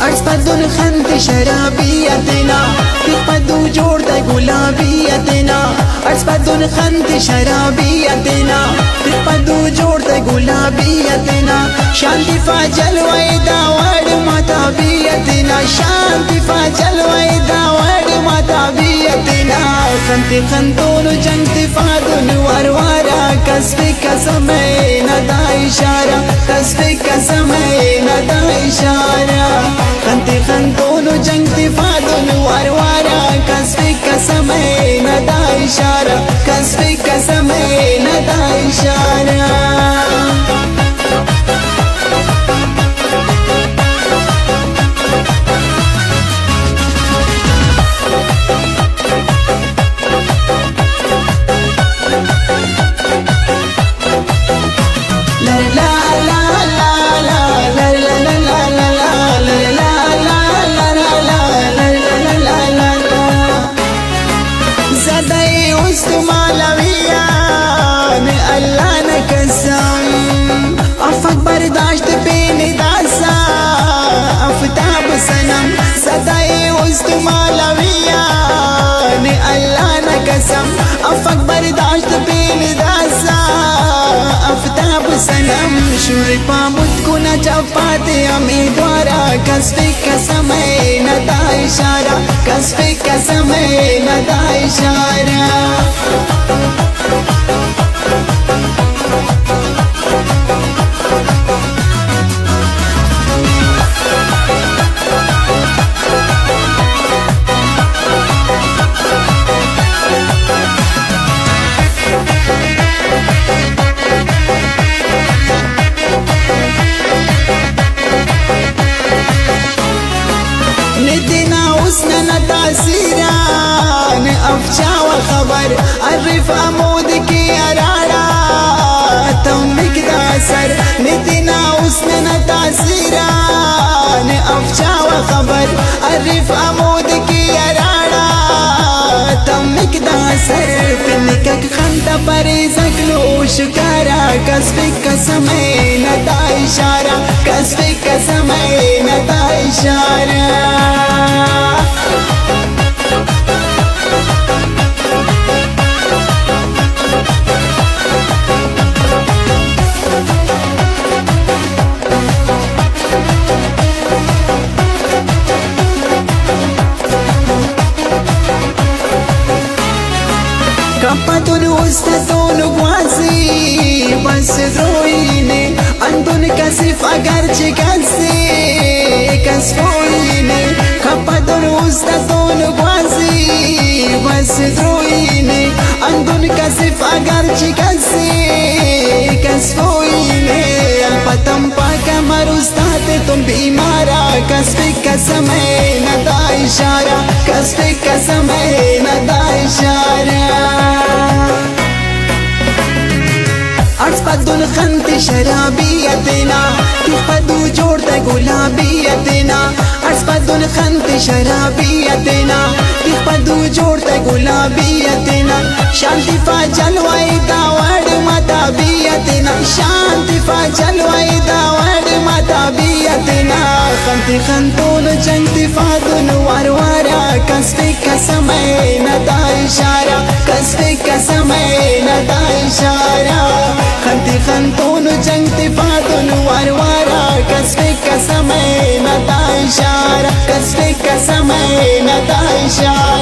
أرسبدون خنت شرابيتنا تقبدو جورد غلابيتنا أرسبدون خنت شرابيتنا تقبدو جورد غلابيتنا شانتي فاجل ويدا ورد متابيتنا شانتي فاجل ويدا ورد متابيتنا خنت خنتون جنت فادون وروارا كسبك سمينا دا إشارة كسبك سمينا دا إشارة خنت خنتون جنت فادون وروارا كسبك سمينا دا إشارة كسبك سمينا دا إشارة बर्दाश्त बेने दासा आफताब सनम सदाए उस्त मालविया ने अल्लाह न कसम अफक बर्दाश्त बेने दासा आफताब सनम शुर पामुत को न चपाते हमें द्वारा कसबे का समय न दा इशारा कसबे का समय न दा इशारा ندنا وسنا نتاسيران أفشا وخبر عرف أمودك يا رارا تمك داسر ندنا وسنا نتاسيران أفشا وخبر عرف أمودك يا رارا تمك داسر فنكك خنت بريزك لو شكارا كسبك سمي نتا إشارة كسبك سمي نتا إشارة Kapadun ustadun guazi bas droine andun kasif agar chikase kasfoine Kapadun ustadun guazi bas droine andun kasif agar chikase kasfoine alpatam pa kamar ustad tum बीमारा कसबे का समय न दा इशारा कसबे का समय न दा इशारा أرسبدون خنت شرابيتنا تقبدو جورد غلابيتنا أرسبدون خنت شرابيتنا تقبدو جورد غلابيتنا شانتي فاجل ويدا ورد متابيتنا شانتي فاجل ويدا ورد متابيتنا خنت خنتون جنت فادون وروارا كسبك سمي ندا إشارة كسبك سمي ندا إشارة خنت خنتون جنت فادون وروارا كسبك سمي ندا إشارة كسبك سمي ندا إشارة